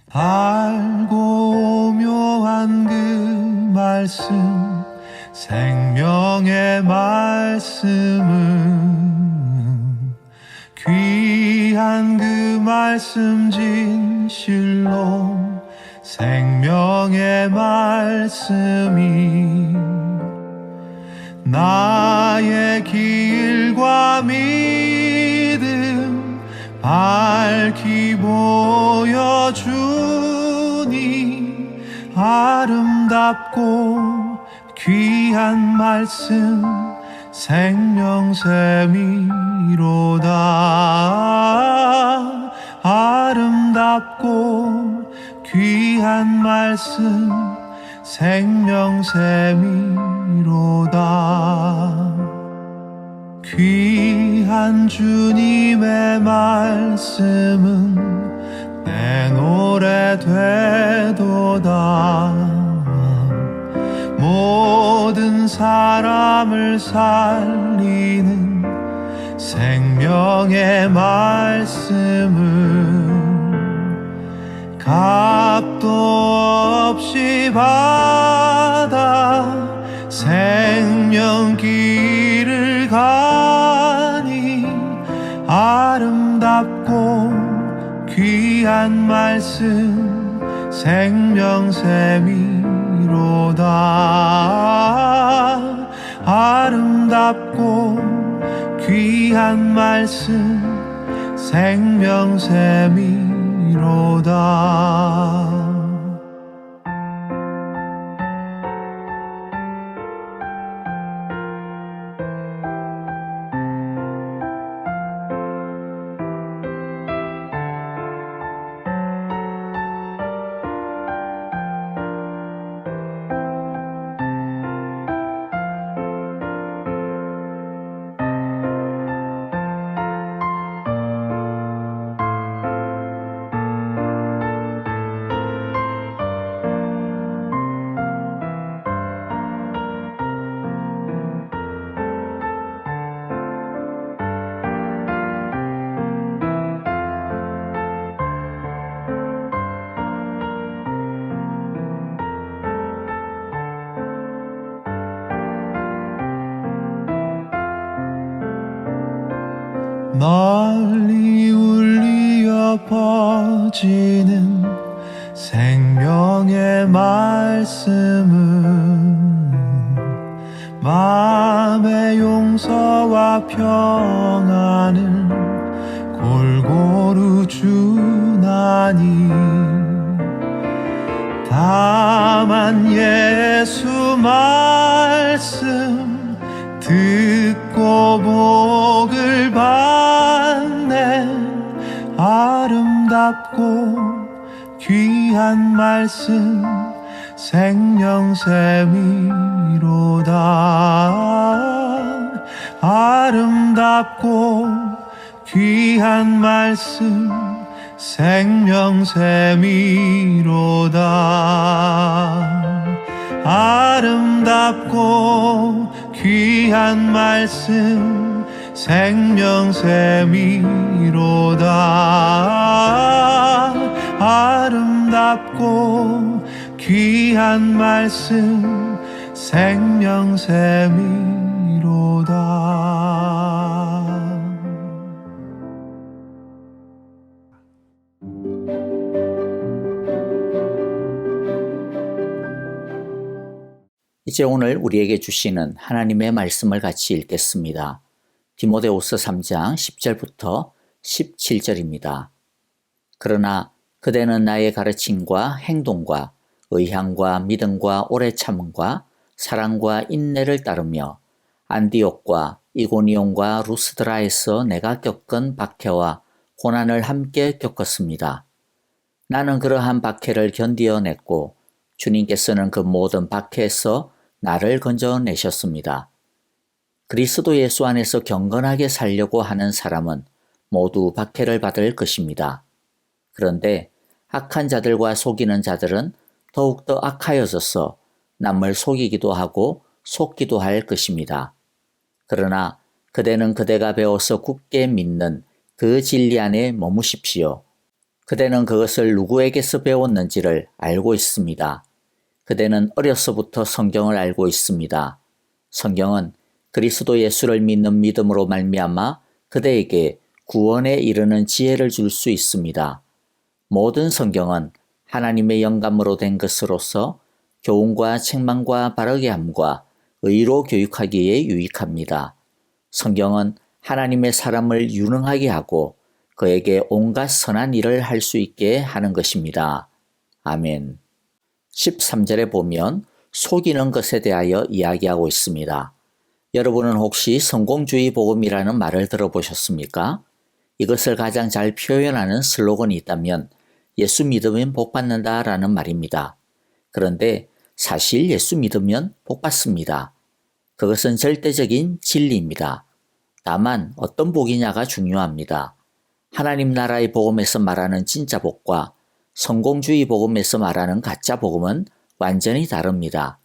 밝고 묘한 그 말씀, 생명의 말씀은 귀한 그 말씀 진실로 생명의 말씀이 나의 길과 믿음 밝히 보여주니 아름답고 귀한 말씀 생명샘이로다. 아름답고 귀한 말씀 생명샘이로다. 귀한 주님의 말씀은 내 노래 되도다. 모든 사람을 살리는 생명의 말씀은 값도 없이 받아 생명길을 가니 아름답고 귀한 말씀 생명샘이로다. 아름답고 귀한 말씀 생명샘이로다. 널리 울리어 퍼지는 생명의 말씀은 마음의 용서와 평안을 골고루 주나니 다만 예수 말씀 듣고 복을 받네. 아름답고 귀한 말씀 생명샘이로다. 아름답고 귀한 말씀 생명샘이로다. 아름답고 귀한 말씀 생명샘이로다. 아름답고 귀한 말씀 생명샘이로다. 이제 오늘 우리에게 주시는 하나님의 말씀을 같이 읽겠습니다. 디모데후서 3장 10절부터 17절입니다. 그러나 그대는 나의 가르침과 행동과 의향과 믿음과 오래 참음과 사랑과 인내를 따르며 안디옥과 이고니온과 루스드라에서 내가 겪은 박해와 고난을 함께 겪었습니다. 나는 그러한 박해를 견디어냈고 주님께서는 그 모든 박해에서 나를 건져내셨습니다. 그리스도 예수 안에서 경건하게 살려고 하는 사람은 모두 박해를 받을 것입니다. 그런데 악한 자들과 속이는 자들은 더욱더 악하여져서 남을 속이기도 하고 속기도 할 것입니다. 그러나 그대는 그대가 배워서 굳게 믿는 그 진리 안에 머무십시오. 그대는 그것을 누구에게서 배웠는지를 알고 있습니다. 그대는 어려서부터 성경을 알고 있습니다. 성경은 그리스도 예수를 믿는 믿음으로 말미암아 그대에게 구원에 이르는 지혜를 줄 수 있습니다. 모든 성경은 하나님의 영감으로 된 것으로서 교훈과 책망과 바르게 함과 의로 교육하기에 유익합니다. 성경은 하나님의 사람을 유능하게 하고 그에게 온갖 선한 일을 할 수 있게 하는 것입니다. 아멘. 13절에 보면 속이는 것에 대하여 이야기하고 있습니다. 여러분은 혹시 성공주의 복음이라는 말을 들어보셨습니까? 이것을 가장 잘 표현하는 슬로건이 있다면 예수 믿으면 복받는다 라는 말입니다. 그런데 사실 예수 믿으면 복받습니다. 그것은 절대적인 진리입니다. 다만 어떤 복이냐가 중요합니다. 하나님 나라의 복음에서 말하는 진짜 복과 성공주의 복음에서 말하는 가짜 복음은 완전히 다릅니다.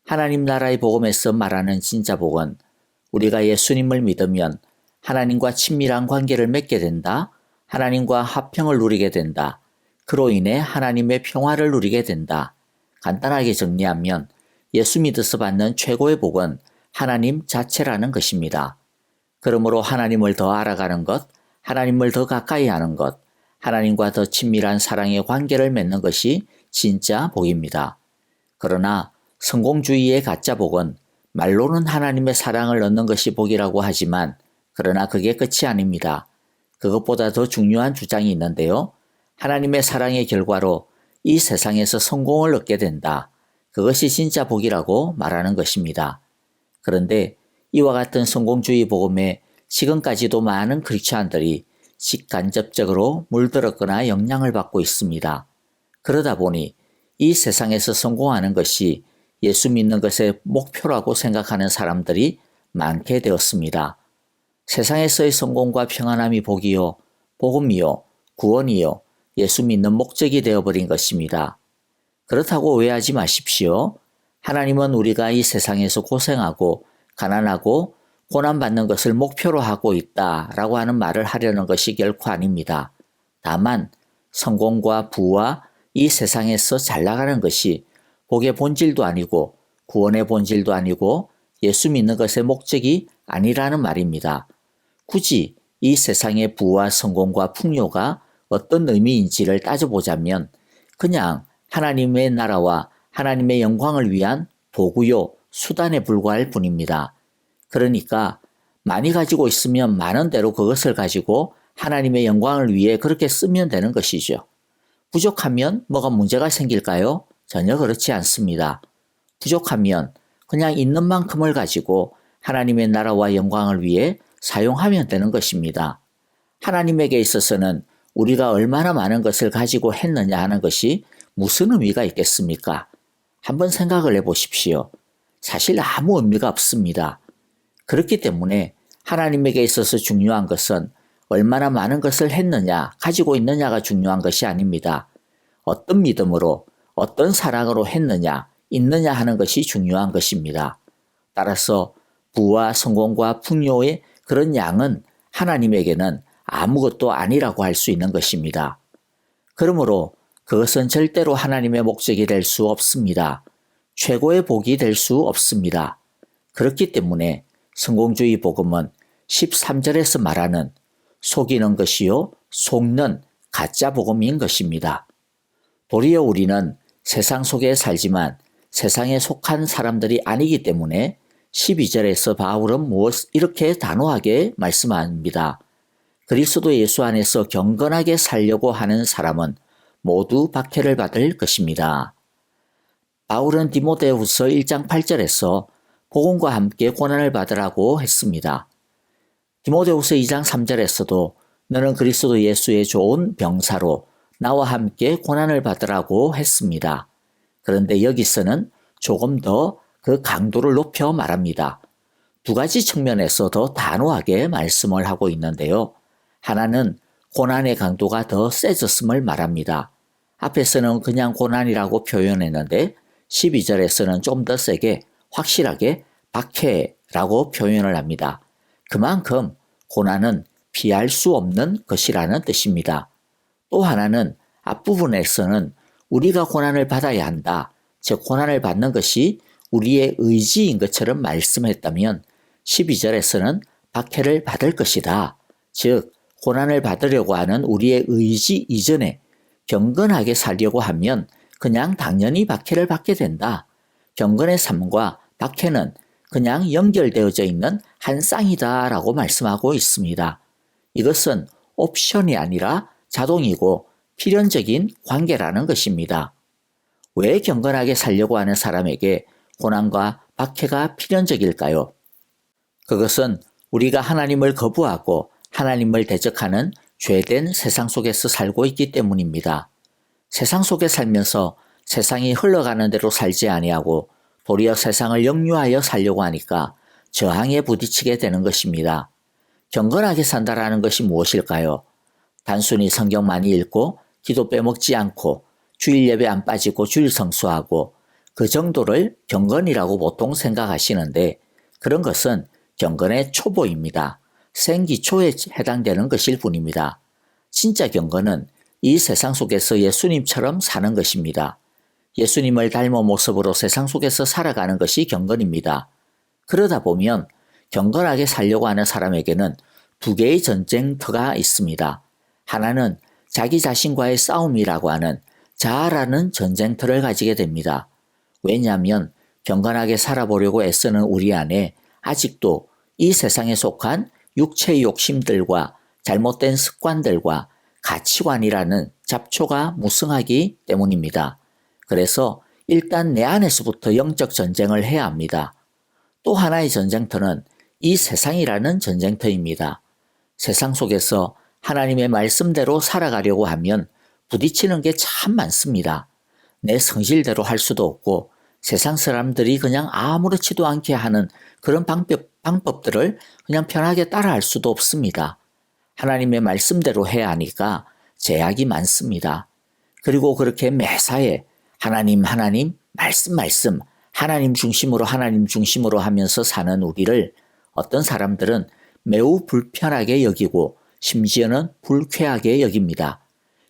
하나님 나라의 복음에서 말하는 진짜 복은 우리가 예수님을 믿으면 하나님과 친밀한 관계를 맺게 된다, 하나님과 화평을 누리게 된다, 그로 인해 하나님의 평화를 누리게 된다. 간단하게 정리하면 예수 믿어서 받는 최고의 복은 하나님 자체라는 것입니다. 그러므로 하나님을 더 알아가는 것, 하나님을 더 가까이 하는 것, 하나님과 더 친밀한 사랑의 관계를 맺는 것이 진짜 복입니다. 그러나 성공주의의 가짜 복은 말로는 하나님의 사랑을 얻는 것이 복이라고 하지만 그러나 그게 끝이 아닙니다. 그것보다 더 중요한 주장이 있는데요. 하나님의 사랑의 결과로 이 세상에서 성공을 얻게 된다. 그것이 진짜 복이라고 말하는 것입니다. 그런데 이와 같은 성공주의 복음에 지금까지도 많은 크리스찬들이 직간접적으로 물들었거나 영향을 받고 있습니다. 그러다 보니 이 세상에서 성공하는 것이 예수 믿는 것의 목표라고 생각하는 사람들이 많게 되었습니다. 세상에서의 성공과 평안함이 복이요, 복음이요, 구원이요, 예수 믿는 목적이 되어버린 것입니다. 그렇다고 오해하지 마십시오. 하나님은 우리가 이 세상에서 고생하고 가난하고 고난받는 것을 목표로 하고 있다라고 하는 말을 하려는 것이 결코 아닙니다. 다만 성공과 부와 이 세상에서 잘 나가는 것이 복의 본질도 아니고 구원의 본질도 아니고 예수 믿는 것의 목적이 아니라는 말입니다. 굳이 이 세상의 부와 성공과 풍요가 어떤 의미인지를 따져보자면 그냥 하나님의 나라와 하나님의 영광을 위한 도구요, 수단에 불과할 뿐입니다. 그러니까 많이 가지고 있으면 많은 대로 그것을 가지고 하나님의 영광을 위해 그렇게 쓰면 되는 것이죠. 부족하면 뭐가 문제가 생길까요? 전혀 그렇지 않습니다. 부족하면 그냥 있는 만큼을 가지고 하나님의 나라와 영광을 위해 사용하면 되는 것입니다. 하나님에게 있어서는 우리가 얼마나 많은 것을 가지고 했느냐 하는 것이 무슨 의미가 있겠습니까? 한번 생각을 해보십시오. 사실 아무 의미가 없습니다. 그렇기 때문에 하나님에게 있어서 중요한 것은 얼마나 많은 것을 했느냐, 가지고 있느냐가 중요한 것이 아닙니다. 어떤 믿음으로, 어떤 사랑으로 했느냐, 있느냐 하는 것이 중요한 것입니다. 따라서 부와 성공과 풍요의 그런 양은 하나님에게는 아무것도 아니라고 할 수 있는 것입니다. 그러므로 그것은 절대로 하나님의 목적이 될 수 없습니다. 최고의 복이 될 수 없습니다. 그렇기 때문에 성공주의 복음은 13절에서 말하는 속이는 것이요, 속는 가짜 복음인 것입니다. 도리어 우리는 세상 속에 살지만 세상에 속한 사람들이 아니기 때문에 12절에서 바울은 이렇게 단호하게 말씀합니다. 그리스도 예수 안에서 경건하게 살려고 하는 사람은 모두 박해를 받을 것입니다. 바울은 디모데후서 1장 8절에서 복음과 함께 고난을 받으라고 했습니다. 디모데후서 2장 3절에서도 너는 그리스도 예수의 좋은 병사로 나와 함께 고난을 받으라고 했습니다. 그런데 여기서는 조금 더 그 강도를 높여 말합니다. 두 가지 측면에서 더 단호하게 말씀을 하고 있는데요. 하나는 고난의 강도가 더 세졌음을 말합니다. 앞에서는 그냥 고난이라고 표현했는데 12절에서는 좀 더 세게 확실하게 박해라고 표현을 합니다. 그만큼 고난은 피할 수 없는 것이라는 뜻입니다. 또 하나는 앞부분에서는 우리가 고난을 받아야 한다. 즉 고난을 받는 것이 우리의 의지인 것처럼 말씀했다면 12절에서는 박해를 받을 것이다. 즉 고난을 받으려고 하는 우리의 의지 이전에 경건하게 살려고 하면 그냥 당연히 박해를 받게 된다. 경건의 삶과 박해는 그냥 연결되어져 있는 한 쌍이다 라고 말씀하고 있습니다. 이것은 옵션이 아니라 자동이고 필연적인 관계라는 것입니다. 왜 경건하게 살려고 하는 사람에게 고난과 박해가 필연적일까요? 그것은 우리가 하나님을 거부하고 하나님을 대적하는 죄된 세상 속에서 살고 있기 때문입니다. 세상 속에 살면서 세상이 흘러가는 대로 살지 아니하고 도리어 세상을 역류하여 살려고 하니까 저항에 부딪히게 되는 것입니다. 경건하게 산다라는 것이 무엇일까요? 단순히 성경 많이 읽고 기도 빼먹지 않고 주일 예배 안 빠지고 주일 성수하고 그 정도를 경건이라고 보통 생각하시는데 그런 것은 경건의 초보입니다. 생기초에 해당되는 것일 뿐입니다. 진짜 경건은 이 세상 속에서 예수님처럼 사는 것입니다. 예수님을 닮은 모습으로 세상 속에서 살아가는 것이 경건입니다. 그러다 보면 경건하게 살려고 하는 사람에게는 두 개의 전쟁터가 있습니다. 하나는 자기 자신과의 싸움이라고 하는 자아라는 전쟁터를 가지게 됩니다. 왜냐하면 경건하게 살아보려고 애쓰는 우리 안에 아직도 이 세상에 속한 육체의 욕심들과 잘못된 습관들과 가치관이라는 잡초가 무성하기 때문입니다. 그래서 일단 내 안에서부터 영적 전쟁을 해야 합니다. 또 하나의 전쟁터는 이 세상이라는 전쟁터입니다. 세상 속에서 하나님의 말씀대로 살아가려고 하면 부딪히는 게 참 많습니다. 내 성질대로 할 수도 없고 세상 사람들이 그냥 아무렇지도 않게 하는 그런 방법들을 그냥 편하게 따라할 수도 없습니다. 하나님의 말씀대로 해야 하니까 제약이 많습니다. 그리고 그렇게 매사에 하나님, 말씀, 하나님 중심으로 하면서 사는 우리를 어떤 사람들은 매우 불편하게 여기고 심지어는 불쾌하게 여깁니다.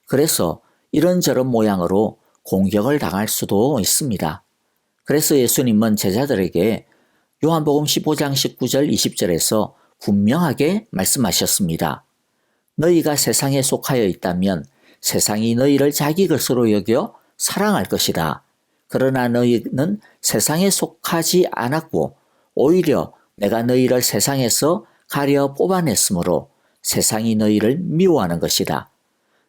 그래서 이런저런 모양으로 공격을 당할 수도 있습니다. 그래서 예수님은 제자들에게 요한복음 15장 19절 20절에서 분명하게 말씀하셨습니다. 너희가 세상에 속하여 있다면 세상이 너희를 자기 것으로 여겨 사랑할 것이다. 그러나 너희는 세상에 속하지 않았고 오히려 내가 너희를 세상에서 가려 뽑아냈으므로 세상이 너희를 미워하는 것이다.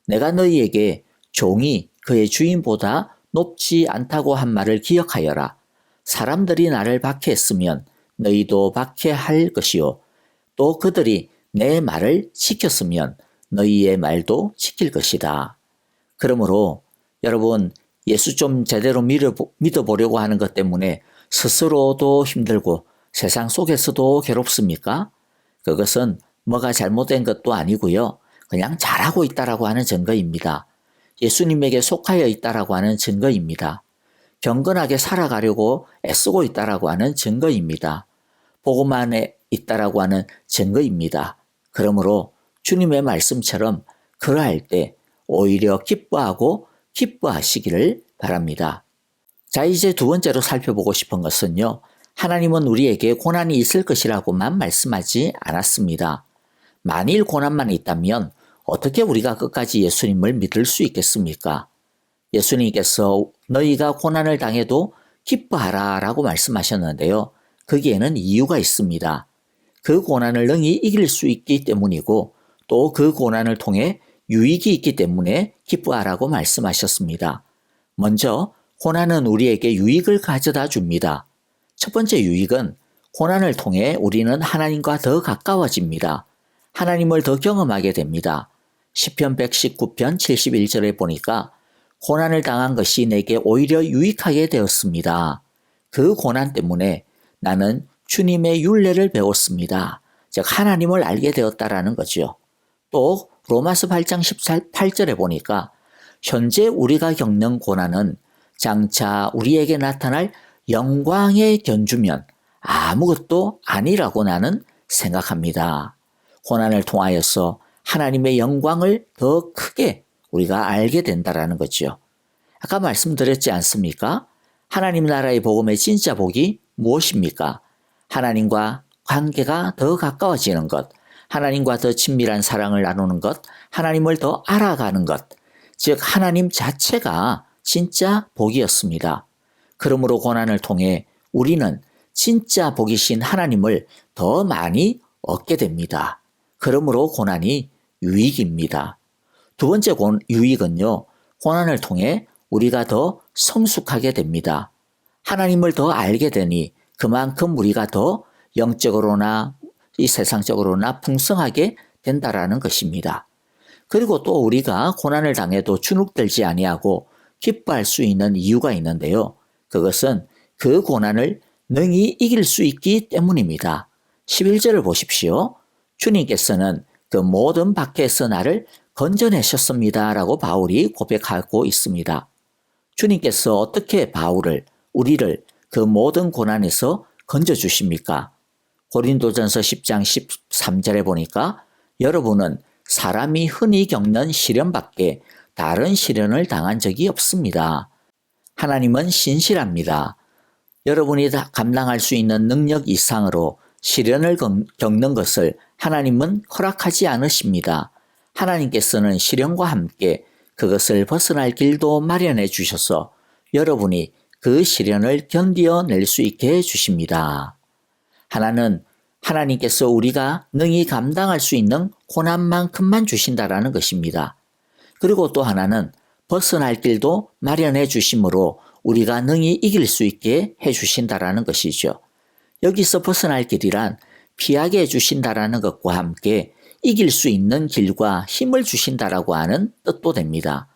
내가 너희에게 종이 그의 주인보다 높지 않다고 한 말을 기억하여라. 사람들이 나를 박해했으면 너희도 박해할 것이요. 또 그들이 내 말을 지켰으면 너희의 말도 지킬 것이다. 그러므로 여러분 예수 좀 제대로 믿어보려고 하는 것 때문에 스스로도 힘들고 세상 속에서도 괴롭습니까? 그것은 뭐가 잘못된 것도 아니고요. 그냥 잘하고 있다라고 하는 증거입니다. 예수님에게 속하여 있다라고 하는 증거입니다. 경건하게 살아가려고 애쓰고 있다라고 하는 증거입니다. 복음 안에 있다라고 하는 증거입니다. 그러므로 주님의 말씀처럼 그러할 때 오히려 기뻐하고 기뻐하시기를 바랍니다. 자, 이제 두 번째로 살펴보고 싶은 것은요. 하나님은 우리에게 고난이 있을 것이라고만 말씀하지 않았습니다. 만일 고난만 있다면 어떻게 우리가 끝까지 예수님을 믿을 수 있겠습니까? 예수님께서 너희가 고난을 당해도 기뻐하라 라고 말씀하셨는데요. 거기에는 이유가 있습니다. 그 고난을 능히 이길 수 있기 때문이고 또 그 고난을 통해 유익이 있기 때문에 기뻐하라고 말씀하셨습니다. 먼저 고난은 우리에게 유익을 가져다 줍니다. 첫 번째 유익은 고난을 통해 우리는 하나님과 더 가까워집니다. 하나님을 더 경험하게 됩니다. 시편 119편 71절에 보니까 고난을 당한 것이 내게 오히려 유익하게 되었습니다. 그 고난 때문에 나는 주님의 율례를 배웠습니다. 즉 하나님을 알게 되었다라는 거죠. 또 로마서 8장 18절에 보니까 현재 우리가 겪는 고난은 장차 우리에게 나타날 영광의 견주면 아무것도 아니라고 나는 생각합니다. 고난을 통하여서 하나님의 영광을 더 크게 우리가 알게 된다라는 거죠. 아까 말씀드렸지 않습니까? 하나님 나라의 복음의 진짜 복이 무엇입니까? 하나님과 관계가 더 가까워지는 것, 하나님과 더 친밀한 사랑을 나누는 것, 하나님을 더 알아가는 것, 즉 하나님 자체가 진짜 복이었습니다. 그러므로 고난을 통해 우리는 진짜 복이신 하나님을 더 많이 얻게 됩니다. 그러므로 고난이 유익입니다. 두 번째 유익은요, 고난을 통해 우리가 더 성숙하게 됩니다. 하나님을 더 알게 되니 그만큼 우리가 더 영적으로나 이 세상적으로나 풍성하게 된다라는 것입니다. 그리고 또 우리가 고난을 당해도 주눅들지 아니하고 기뻐할 수 있는 이유가 있는데요. 그것은 그 고난을 능히 이길 수 있기 때문입니다. 11절을 보십시오. 주님께서는 그 모든 박해에서 나를 건져내셨습니다. 라고 바울이 고백하고 있습니다. 주님께서 어떻게 우리를 그 모든 고난에서 건져주십니까? 고린도전서 10장 13절에 보니까 여러분은 사람이 흔히 겪는 시련밖에 다른 시련을 당한 적이 없습니다. 하나님은 신실합니다. 여러분이 감당할 수 있는 능력 이상으로 시련을 겪는 것을 하나님은 허락하지 않으십니다. 하나님께서는 시련과 함께 그것을 벗어날 길도 마련해 주셔서 여러분이 그 시련을 견뎌낼 수 있게 해주십니다. 하나님께서 우리가 능히 감당할 수 있는 고난만큼만 주신다라는 것입니다. 그리고 또 하나는 벗어날 길도 마련해 주심으로 우리가 능히 이길 수 있게 해주신다라는 것이죠. 여기서 벗어날 길이란 피하게 해주신다라는 것과 함께 이길 수 있는 길과 힘을 주신다라고 하는 뜻도 됩니다.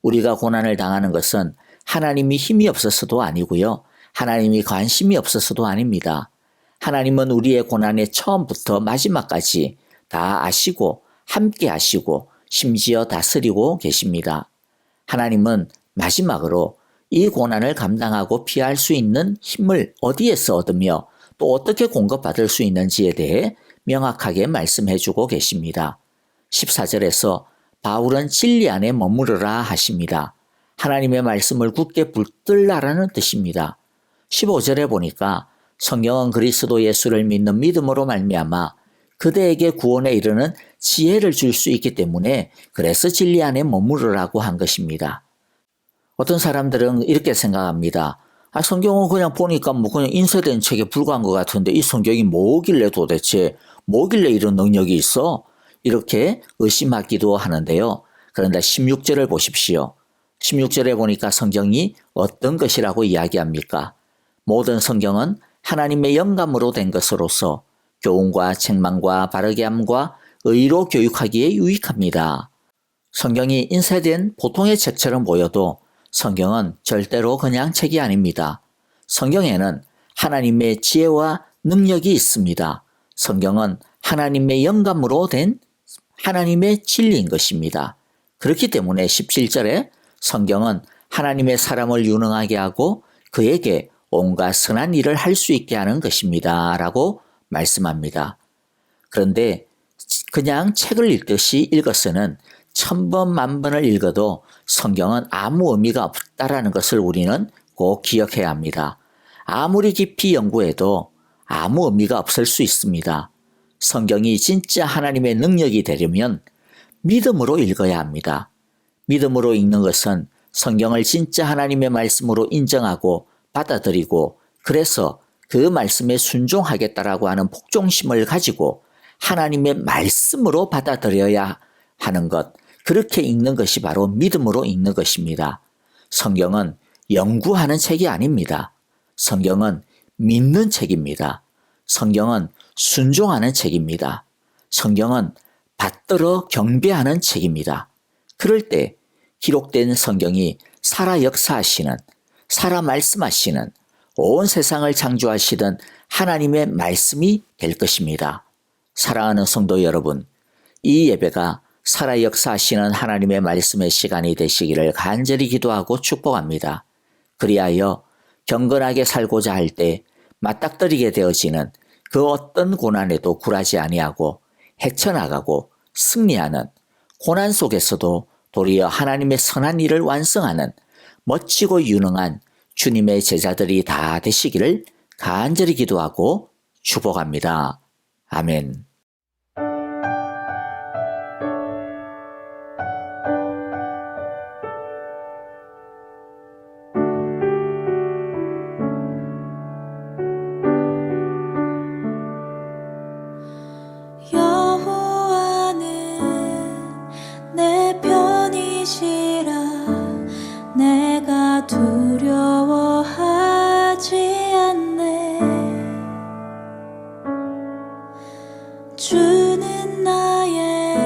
우리가 고난을 당하는 것은 하나님이 힘이 없어서도 아니고요. 하나님이 관심이 없어서도 아닙니다. 하나님은 우리의 고난의 처음부터 마지막까지 다 아시고 함께 하시고 심지어 다스리고 계십니다. 하나님은 마지막으로 이 고난을 감당하고 피할 수 있는 힘을 어디에서 얻으며 또 어떻게 공급받을 수 있는지에 대해 명확하게 말씀해 주고 계십니다. 14절에서 바울은 진리 안에 머무르라 하십니다. 하나님의 말씀을 굳게 붙들라라는 뜻입니다. 15절에 보니까 성경은 그리스도 예수를 믿는 믿음으로 말미암아 그대에게 구원에 이르는 지혜를 줄 수 있기 때문에 그래서 진리 안에 머무르라고 한 것입니다. 어떤 사람들은 이렇게 생각합니다. 성경은 그냥 보니까 그냥 인쇄된 책에 불과한 것 같은데 이 성경이 뭐길래 도대체 뭐길래 이런 능력이 있어? 이렇게 의심하기도 하는데요. 그런데 16절을 보십시오. 16절에 보니까 성경이 어떤 것이라고 이야기합니까? 모든 성경은 하나님의 영감으로 된 것으로서 교훈과 책망과 바르게 함과 의로 교육하기에 유익합니다. 성경이 인쇄된 보통의 책처럼 보여도 성경은 절대로 그냥 책이 아닙니다. 성경에는 하나님의 지혜와 능력이 있습니다. 성경은 하나님의 영감으로 된 하나님의 진리인 것입니다. 그렇기 때문에 17절에 성경은 하나님의 사람을 유능하게 하고 그에게 온갖 선한 일을 할 수 있게 하는 것입니다. 라고 말씀합니다. 그런데 그냥 책을 읽듯이 읽어서는 1000번 만번을 읽어도 성경은 아무 의미가 없다라는 것을 우리는 꼭 기억해야 합니다. 아무리 깊이 연구해도 아무 의미가 없을 수 있습니다. 성경이 진짜 하나님의 능력이 되려면 믿음으로 읽어야 합니다. 믿음으로 읽는 것은 성경을 진짜 하나님의 말씀으로 인정하고 받아들이고 그래서 그 말씀에 순종하겠다라고 하는 복종심을 가지고 하나님의 말씀으로 받아들여야 하는 것, 그렇게 읽는 것이 바로 믿음으로 읽는 것입니다. 성경은 연구하는 책이 아닙니다. 성경은 믿는 책입니다. 성경은 순종하는 책입니다. 성경은 받들어 경배하는 책입니다. 그럴 때 기록된 성경이 살아 역사하시는, 살아 말씀하시는, 온 세상을 창조하시던 하나님의 말씀이 될 것입니다. 사랑하는 성도 여러분, 이 예배가 살아 역사하시는 하나님의 말씀의 시간이 되시기를 간절히 기도하고 축복합니다. 그리하여 경건하게 살고자 할 때 맞닥뜨리게 되어지는 그 어떤 고난에도 굴하지 아니하고 헤쳐나가고 승리하는, 고난 속에서도 도리어 하나님의 선한 일을 완성하는 멋지고 유능한 주님의 제자들이 다 되시기를 간절히 기도하고 축복합니다. 아멘. 여호와는 내 편이시라 내가 두려워하지 않네. 주는 나의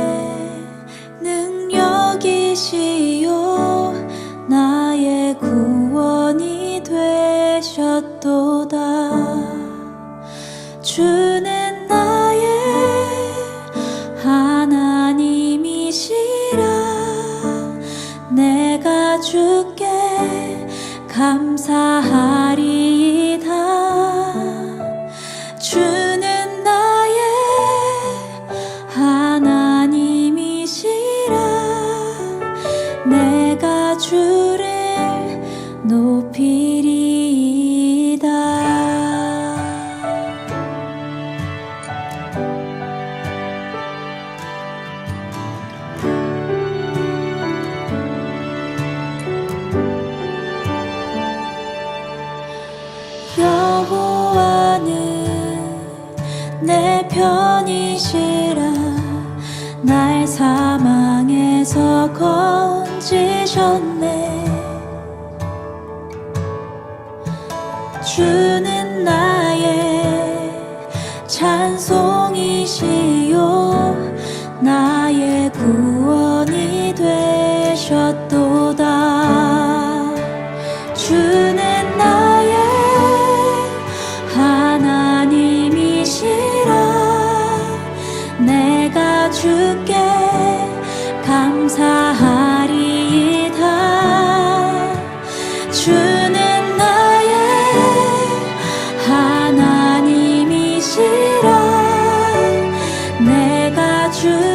능력이시요 나의 구원이 되셨도다. 주는 나의 하나님이시라 내가 주께 감사하리이다. 주는 나의 하나님이시라 내가 주를 높이리이다. 여호와는 내 편이시라 날 사망에서 건지셨네. 주는 나의 찬송이시요 나의 구원이 되셨도다. 주는 나의 하나님이시라 내가 주께 감사하리이다. 주는 나의 하나님이시라 내가 주